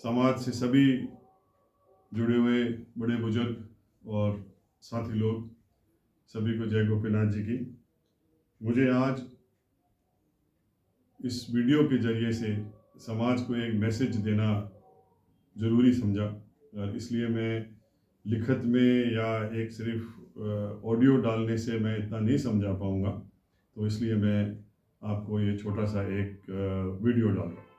समाज से सभी जुड़े हुए बड़े बुजुर्ग और साथी लोग, सभी को जय गोपीनाथ जी की। मुझे आज इस वीडियो के जरिए से समाज को एक मैसेज देना ज़रूरी समझा, और इसलिए मैं लिखत में या एक सिर्फ ऑडियो डालने से मैं इतना नहीं समझा पाऊँगा, तो इसलिए मैं आपको ये छोटा सा एक वीडियो डाल रहा हूँ।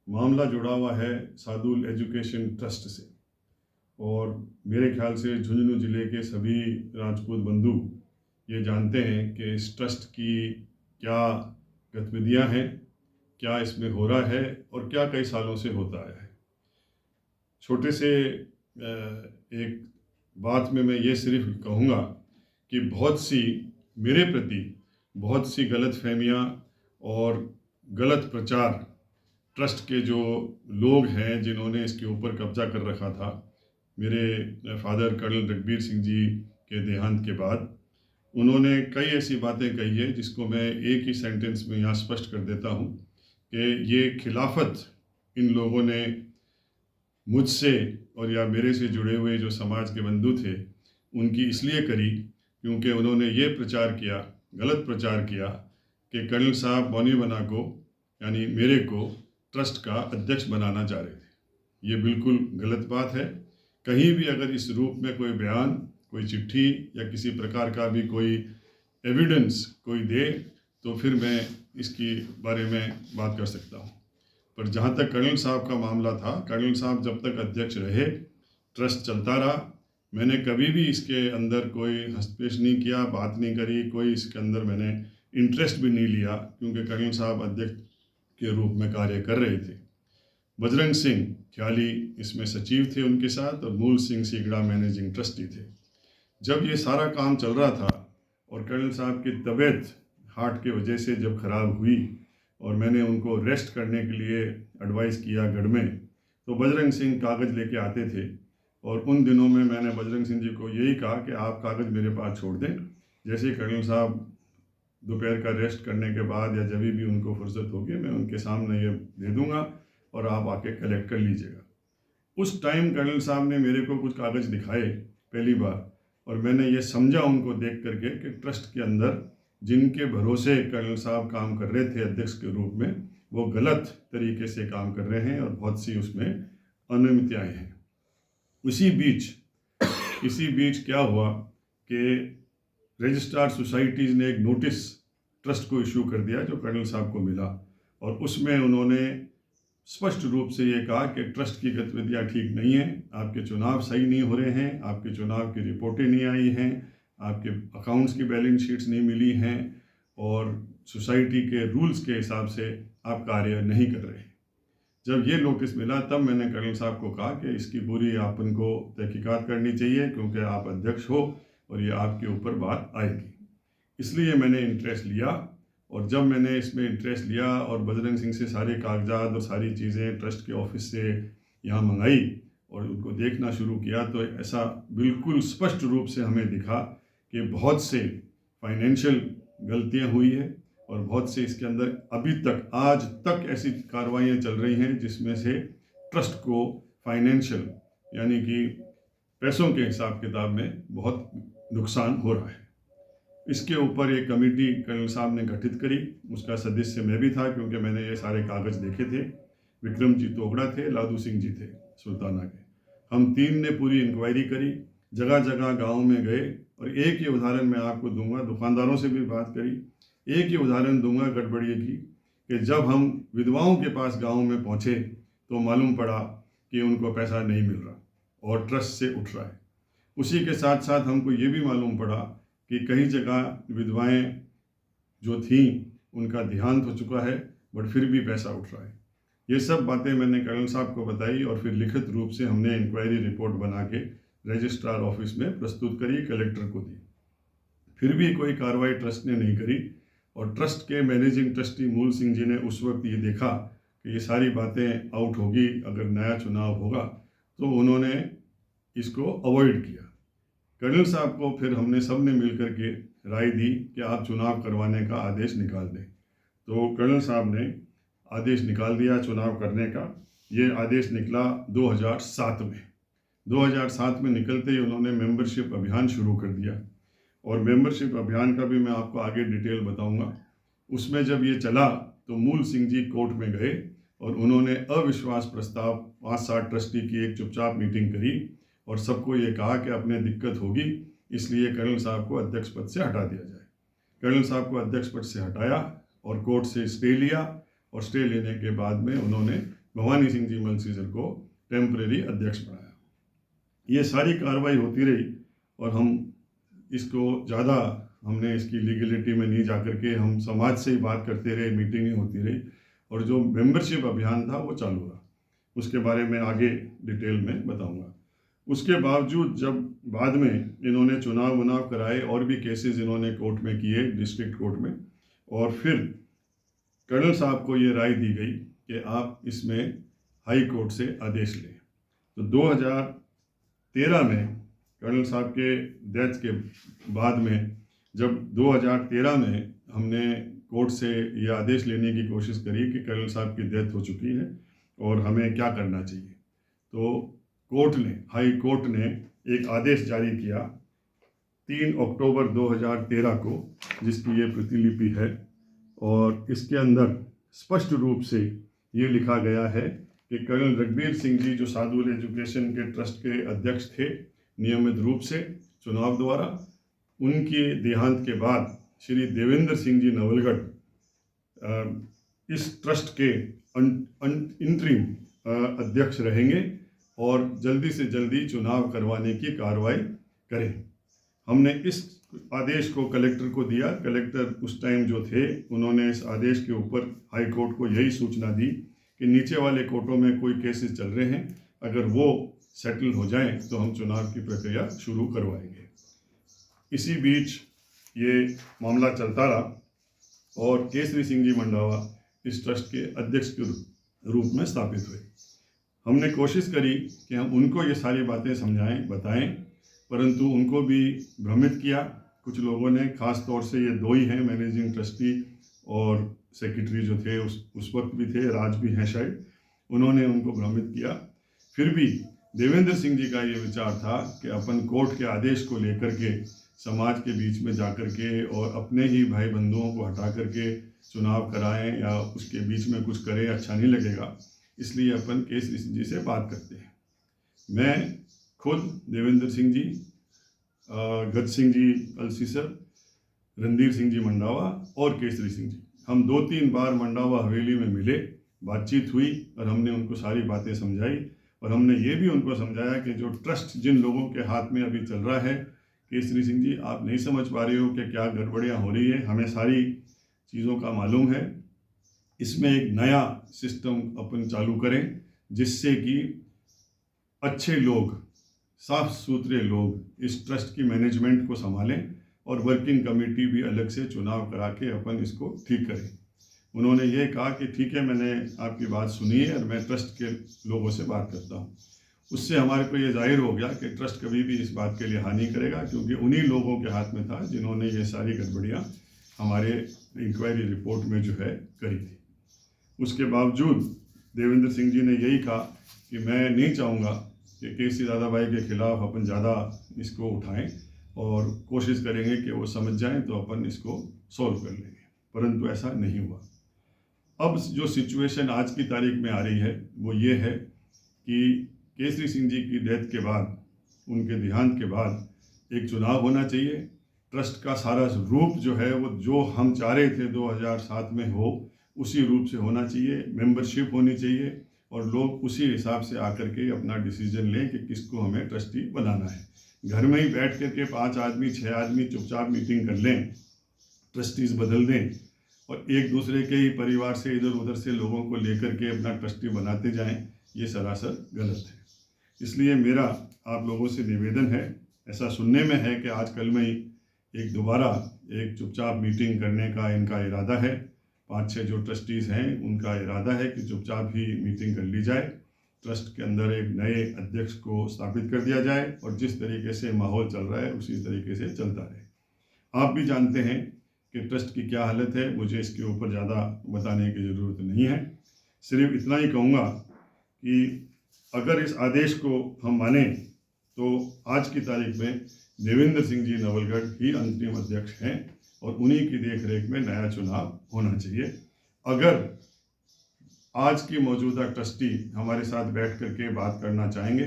मामला जुड़ा हुआ है सादुल एजुकेशन ट्रस्ट से, और मेरे ख्याल से झुंझुनू ज़िले के सभी राजपूत बंधु ये जानते हैं कि इस ट्रस्ट की क्या गतिविधियां हैं, क्या इसमें हो रहा है और क्या कई सालों से होता आया है। छोटे से एक बात में मैं ये सिर्फ कहूँगा कि मेरे प्रति बहुत सी गलत फहमियाँ और गलत प्रचार ट्रस्ट के जो लोग हैं जिन्होंने इसके ऊपर कब्जा कर रखा था, मेरे फादर कर्नल रघबीर सिंह जी के देहांत के बाद उन्होंने कई ऐसी बातें कही है जिसको मैं एक ही सेंटेंस में यहाँ स्पष्ट कर देता हूँ कि ये खिलाफत इन लोगों ने मुझसे और या मेरे से जुड़े हुए जो समाज के बंधु थे उनकी इसलिए करी क्योंकि उन्होंने ये प्रचार किया, गलत प्रचार किया कि कर्नल साहब मौनी बना को यानी मेरे को ट्रस्ट का अध्यक्ष बनाना चाह रहे थे। ये बिल्कुल गलत बात है। कहीं भी अगर इस रूप में कोई बयान, कोई चिट्ठी या किसी प्रकार का भी कोई एविडेंस कोई दे तो फिर मैं इसकी बारे में बात कर सकता हूँ। पर जहाँ तक कर्नल साहब का मामला था, कर्नल साहब जब तक अध्यक्ष रहे ट्रस्ट चलता रहा। मैंने कभी भी इसके अंदर कोई हस्तक्षेप नहीं किया, बात नहीं करी, कोई इसके अंदर मैंने इंटरेस्ट भी नहीं लिया क्योंकि कर्नल साहब अध्यक्ष के रूप में कार्य कर रहे थे। बजरंग सिंह ख्याली इसमें सचिव थे उनके साथ, और मूल सिंह सीगड़ा मैनेजिंग ट्रस्टी थे। जब ये सारा काम चल रहा था और कर्नल साहब की तबीयत हार्ट की वजह से जब ख़राब हुई और मैंने उनको रेस्ट करने के लिए एडवाइस किया गढ़ में, तो बजरंग सिंह कागज़ लेके आते थे। और उन दिनों में मैंने बजरंग सिंह जी को यही कहा कि आप कागज़ मेरे पास छोड़ दें, जैसे ही कर्नल साहब दोपहर का रेस्ट करने के बाद या जब भी उनको फुर्सत होगी मैं उनके सामने ये दे दूंगा और आप आके कलेक्ट कर लीजिएगा। उस टाइम कर्नल साहब ने मेरे को कुछ कागज़ दिखाए पहली बार, और मैंने ये समझा उनको देख करके कि ट्रस्ट के अंदर जिनके भरोसे कर्नल साहब काम कर रहे थे अध्यक्ष के रूप में, वो गलत तरीके से काम कर रहे हैं और बहुत सी उसमें अनियमितताएं हैं। इसी बीच क्या हुआ कि रजिस्ट्रार सोसाइटीज़ ने एक नोटिस ट्रस्ट को इशू कर दिया जो कर्नल साहब को मिला, और उसमें उन्होंने स्पष्ट रूप से ये कहा कि ट्रस्ट की गतिविधियाँ ठीक नहीं हैं, आपके चुनाव सही नहीं हो रहे हैं, आपके चुनाव की रिपोर्टें नहीं आई हैं, आपके अकाउंट्स की बैलेंस शीट्स नहीं मिली हैं, और सोसाइटी के रूल्स के हिसाब से आप कार्य नहीं कर रहे हैं। जब ये नोटिस मिला तब मैंने कर्नल साहब को कहा कि इसकी पूरी आप उनको तहकीकात करनी चाहिए क्योंकि आप अध्यक्ष हो और ये आपके ऊपर बात आएगी। इसलिए मैंने इंटरेस्ट लिया, और जब मैंने इसमें इंटरेस्ट लिया और बजरंग सिंह से सारे कागजात और सारी चीज़ें ट्रस्ट के ऑफिस से यहाँ मंगाई और उनको देखना शुरू किया, तो ऐसा बिल्कुल स्पष्ट रूप से हमें दिखा कि बहुत से फाइनेंशियल गलतियाँ हुई है और बहुत से इसके अंदर अभी तक आज तक ऐसी कार्रवाइयाँ चल रही हैं जिसमें से ट्रस्ट को फाइनेंशियल यानी कि पैसों के हिसाब किताब में बहुत नुकसान हो रहा है। इसके ऊपर एक कमेटी कर्नल साहब ने गठित करी, उसका सदस्य मैं भी था क्योंकि मैंने ये सारे कागज़ देखे थे। विक्रम जी तोगड़ा थे, लादू सिंह जी थे सुल्ताना के। हम तीन ने पूरी इंक्वायरी करी, जगह जगह गाँव में गए, और एक ही उदाहरण मैं आपको दूंगा, दुकानदारों से भी बात करी, एक ही उदाहरण दूंगा गड़बड़िए की कि जब हम विधवाओं के पास गाँव में पहुँचे तो मालूम पड़ा कि उनको पैसा नहीं मिल रहा और ट्रस्ट से उठ रहा है। उसी के साथ साथ हमको ये भी मालूम पड़ा कि कई जगह विधवाएं जो थीं उनका देहांत हो चुका है बट फिर भी पैसा उठ रहा है। ये सब बातें मैंने कर्नल साहब को बताई और फिर लिखित रूप से हमने इंक्वायरी रिपोर्ट बना के रजिस्ट्रार ऑफिस में प्रस्तुत करी, कलेक्टर को दी। फिर भी कोई कार्रवाई ट्रस्ट ने नहीं करी, और ट्रस्ट के मैनेजिंग ट्रस्टी मूल सिंह जी ने उस वक्त ये देखा कि ये सारी बातें आउट होगी, अगर नया चुनाव होगा, तो उन्होंने इसको अवॉइड किया। कर्नल साहब को फिर हमने सब ने मिल कर के राय दी कि आप चुनाव करवाने का आदेश निकाल दें। तो कर्नल साहब ने आदेश निकाल दिया चुनाव करने का। ये आदेश निकला 2007 में। 2007 में निकलते ही उन्होंने मेंबरशिप अभियान शुरू कर दिया, और मेंबरशिप अभियान का भी मैं आपको आगे डिटेल बताऊंगा। उसमें जब ये चला तो मूल सिंह जी कोर्ट में गए और उन्होंने अविश्वास प्रस्ताव 5-7 ट्रस्टी की एक चुपचाप मीटिंग करी और सबको ये कहा कि अपने दिक्कत होगी, इसलिए कर्नल साहब को अध्यक्ष पद से हटा दिया जाए। कर्नल साहब को अध्यक्ष पद से हटाया और कोर्ट से स्टे लिया, और स्टे लेने के बाद में उन्होंने भवानी सिंह जी मलसीसर को टेम्परेरी अध्यक्ष बनाया। ये सारी कार्रवाई होती रही और हम इसको ज़्यादा हमने इसकी लीगलिटी में नहीं जाकर के हम समाज से ही बात करते रहे, मीटिंगें होती रही, और जो मेंबरशिप अभियान था वो चालू रहा। उसके बारे में आगे डिटेल में बताऊंगा। उसके बावजूद जब बाद में इन्होंने चुनाव कराए और भी केसेस इन्होंने कोर्ट में किए, डिस्ट्रिक्ट कोर्ट में, और फिर कर्नल साहब को ये राय दी गई कि आप इसमें हाई कोर्ट से आदेश लें। तो 2013 में कर्नल साहब के डेथ के बाद में जब 2013 में हमने कोर्ट से ये आदेश लेने की कोशिश करी कि कर्नल साहब की डेथ हो चुकी है और हमें क्या करना चाहिए, तो कोर्ट ने, हाई कोर्ट ने एक आदेश जारी किया 3 अक्टूबर 2013 को, जिसकी ये प्रतिलिपि है, और इसके अंदर स्पष्ट रूप से ये लिखा गया है कि कर्नल रघबीर सिंह जी जो साधुल एजुकेशन के ट्रस्ट के अध्यक्ष थे नियमित रूप से चुनाव द्वारा, उनके देहांत के बाद श्री देवेंद्र सिंह जी नवलगढ़ इस ट्रस्ट के इंटरिम अध्यक्ष रहेंगे और जल्दी से जल्दी चुनाव करवाने की कार्रवाई करें। हमने इस आदेश को कलेक्टर को दिया। कलेक्टर उस टाइम जो थे उन्होंने इस आदेश के ऊपर हाई कोर्ट को यही सूचना दी कि नीचे वाले कोर्टों में कोई केसेस चल रहे हैं, अगर वो सेटल हो जाएं तो हम चुनाव की प्रक्रिया शुरू करवाएंगे। इसी बीच ये मामला चलता रहा और केसरी सिंह जी मंडावा इस ट्रस्ट के अध्यक्ष के रूप में स्थापित हुए। हमने कोशिश करी कि हम उनको ये सारी बातें समझाएं, बताएं, परंतु उनको भी भ्रमित किया कुछ लोगों ने। ख़ास तौर से ये दो ही हैं, मैनेजिंग ट्रस्टी और सेक्रेटरी जो थे उस वक्त भी थे, राज भी हैं शायद, उन्होंने उनको भ्रमित किया। फिर भी देवेंद्र सिंह जी का ये विचार था कि अपन कोर्ट के आदेश को लेकर के समाज के बीच में जाकर के और अपने ही भाई बंधुओं को हटा करके चुनाव कराएं या उसके बीच में कुछ करें, अच्छा नहीं लगेगा, इसलिए अपन केसरी सिंह जी से बात करते हैं। मैं खुद देवेंद्र सिंह जी, गज सिंह जी अलसीसर, रणधीर सिंह जी मंडावा और केसरी सिंह जी, हम 2-3 बार मंडावा हवेली में मिले, बातचीत हुई और हमने उनको सारी बातें समझाई। और हमने ये भी उनको समझाया कि जो ट्रस्ट जिन लोगों के हाथ में अभी चल रहा है, केसरी सिंह जी आप नहीं समझ पा रहे हो कि क्या गड़बड़ियाँ हो रही है, हमें सारी चीज़ों का मालूम है। इसमें एक नया सिस्टम अपन चालू करें जिससे कि अच्छे लोग, साफ सुथरे लोग इस ट्रस्ट की मैनेजमेंट को संभालें और वर्किंग कमेटी भी अलग से चुनाव करा के अपन इसको ठीक करें। उन्होंने ये कहा कि ठीक है, मैंने आपकी बात सुनी है और मैं ट्रस्ट के लोगों से बात करता हूँ। उससे हमारे को ये जाहिर हो गया कि ट्रस्ट कभी भी इस बात के लिए हाँ नहीं करेगा, क्योंकि उन्हीं लोगों के हाथ में था जिन्होंने ये सारी गड़बड़ियाँ हमारे इंक्वायरी रिपोर्ट में जो है करी थी। उसके बावजूद देवेंद्र सिंह जी ने यही कहा कि मैं नहीं चाहूँगा कि केसी दादा भाई के खिलाफ अपन ज़्यादा इसको उठाएं और कोशिश करेंगे कि वो समझ जाएं तो अपन इसको सॉल्व कर लेंगे, परंतु ऐसा नहीं हुआ। अब जो सिचुएशन आज की तारीख में आ रही है वो ये है कि केसरी सिंह जी की डेथ के बाद, उनके देहांत के बाद एक चुनाव होना चाहिए। ट्रस्ट का सारा रूप जो है वो जो हम चाह रहे थे 2007 में हो, उसी रूप से होना चाहिए। मेंबरशिप होनी चाहिए और लोग उसी हिसाब से आकर के अपना डिसीजन लें कि किसको हमें ट्रस्टी बनाना है। घर में ही बैठ करके 5 आदमी 6 आदमी चुपचाप मीटिंग कर लें, ट्रस्टीज बदल दें और एक दूसरे के ही परिवार से इधर उधर से लोगों को लेकर के अपना ट्रस्टी बनाते जाएं, ये सरासर गलत है। इसलिए मेरा आप लोगों से निवेदन है, ऐसा सुनने में है कि आजकल में ही एक दोबारा एक चुपचाप मीटिंग करने का इनका इरादा है। 5-6 जो ट्रस्टीज़ हैं उनका इरादा है कि चुपचाप ही मीटिंग कर ली जाए, ट्रस्ट के अंदर एक नए अध्यक्ष को स्थापित कर दिया जाए और जिस तरीके से माहौल चल रहा है उसी तरीके से चलता रहे। आप भी जानते हैं कि ट्रस्ट की क्या हालत है, मुझे इसके ऊपर ज़्यादा बताने की ज़रूरत नहीं है। सिर्फ इतना ही कहूँगा कि अगर इस आदेश को हम माने तो आज की तारीख में देवेंद्र सिंह जी नवलगढ़ ही अंतरिम अध्यक्ष हैं और उन्हीं की देखरेख में नया चुनाव होना चाहिए। अगर आज की मौजूदा ट्रस्टी हमारे साथ बैठ करके बात करना चाहेंगे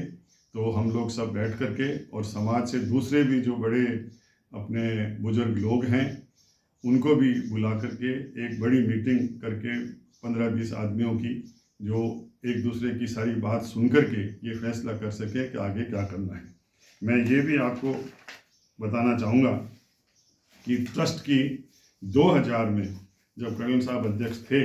तो हम लोग सब बैठ करके और समाज से दूसरे भी जो बड़े अपने बुजुर्ग लोग हैं उनको भी बुला करके एक बड़ी मीटिंग करके 15-20 आदमियों की जो एक दूसरे की सारी बात सुन करके ये फैसला कर सके कि आगे क्या करना है। मैं ये भी आपको बताना चाहूँगा कि ट्रस्ट की 2000 में जब कर्नल साहब अध्यक्ष थे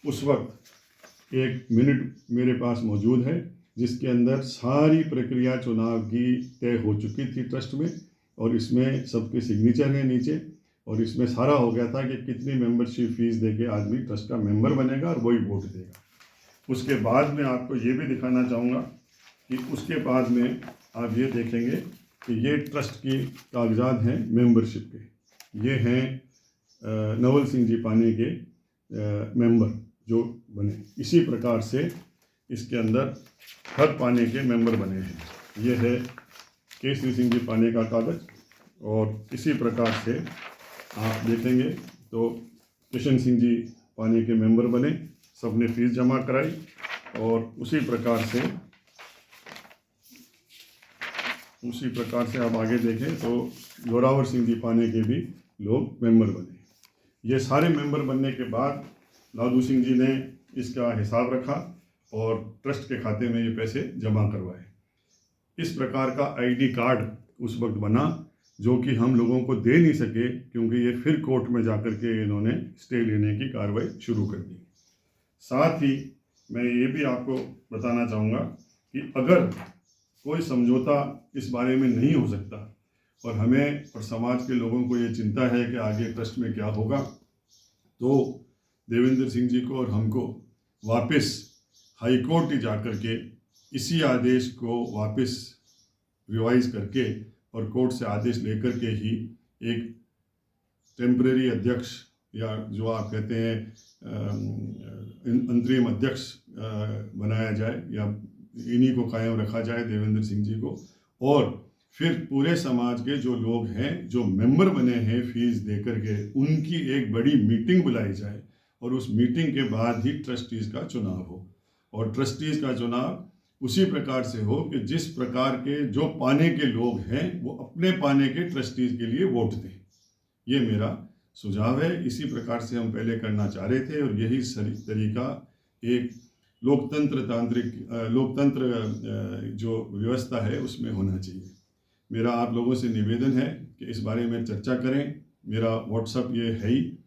उस वक्त एक मिनट मेरे पास मौजूद है जिसके अंदर सारी प्रक्रिया चुनाव की तय हो चुकी थी ट्रस्ट में, और इसमें सबके सिग्नेचर हैं नीचे, और इसमें सारा हो गया था कि कितनी मेंबरशिप फीस देके आदमी ट्रस्ट का मेंबर बनेगा और वही वोट देगा। उसके बाद में आपको ये भी दिखाना चाहूँगा कि उसके बाद में आप ये देखेंगे कि ये ट्रस्ट की कागजात हैं मेंबरशिप के, ये हैं नवल सिंह जी पानी के मेंबर जो बने। इसी प्रकार से इसके अंदर हर पाने के मेंबर बने हैं। ये है केसरी सिंह जी पाने का कागज़, और इसी प्रकार से आप देखेंगे तो किशन सिंह जी पानी के मेंबर बने, सबने फीस जमा कराई, और उसी प्रकार से आप आगे देखें तो जोरावर सिंह जी पाने के भी लोग मेंबर बने। ये सारे मेंबर बनने के बाद लालू सिंह जी ने इसका हिसाब रखा और ट्रस्ट के खाते में ये पैसे जमा करवाए। इस प्रकार का आईडी कार्ड उस वक्त बना जो कि हम लोगों को दे नहीं सके, क्योंकि ये फिर कोर्ट में जाकर के इन्होंने स्टे लेने की कार्रवाई शुरू कर दी। साथ ही मैं ये भी आपको बताना चाहूँगा कि अगर कोई समझौता इस बारे में नहीं हो सकता और हमें और समाज के लोगों को ये चिंता है कि आगे ट्रस्ट में क्या होगा, तो देवेंद्र सिंह जी को और हमको वापस हाई कोर्ट ही जा कर के इसी आदेश को वापस रिवाइज करके और कोर्ट से आदेश लेकर के ही एक टेम्परेरी अध्यक्ष या जो आप कहते हैं अंतरिम अध्यक्ष बनाया जाए या इन्हीं को कायम रखा जाए देवेंद्र सिंह जी को, और फिर पूरे समाज के जो लोग हैं जो मेंबर बने हैं फीस देकर के उनकी एक बड़ी मीटिंग बुलाई जाए और उस मीटिंग के बाद ही ट्रस्टीज़ का चुनाव हो। और ट्रस्टीज़ का चुनाव उसी प्रकार से हो कि जिस प्रकार के जो पाने के लोग हैं वो अपने पाने के ट्रस्टीज़ के लिए वोट दें। ये मेरा सुझाव है। इसी प्रकार से हम पहले करना चाह रहे थे और यही तरीका एक लोकतंत्र जो व्यवस्था है उसमें होना चाहिए। मेरा आप लोगों से निवेदन है कि इस बारे में चर्चा करें। मेरा व्हाट्सएप ये है ही,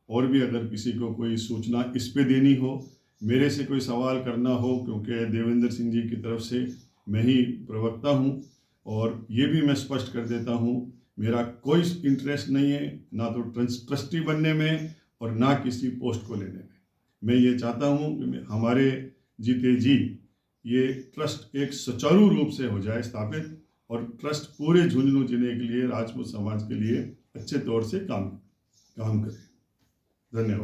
और भी अगर किसी को कोई सूचना इस पे देनी हो, मेरे से कोई सवाल करना हो, क्योंकि देवेंद्र सिंह जी की तरफ से मैं ही प्रवक्ता हूँ, और ये भी मैं स्पष्ट कर देता हूँ मेरा कोई इंटरेस्ट नहीं है ना तो ट्रस्टी बनने में और ना किसी पोस्ट को लेने में। मैं ये चाहता हूँ कि हमारे जीते जी ये ट्रस्ट एक सुचारू रूप से हो जाए स्थापित, और ट्रस्ट पूरे झुंझुनू जिले के लिए राजपूत समाज के लिए अच्छे तौर से काम करे। धन्यवाद।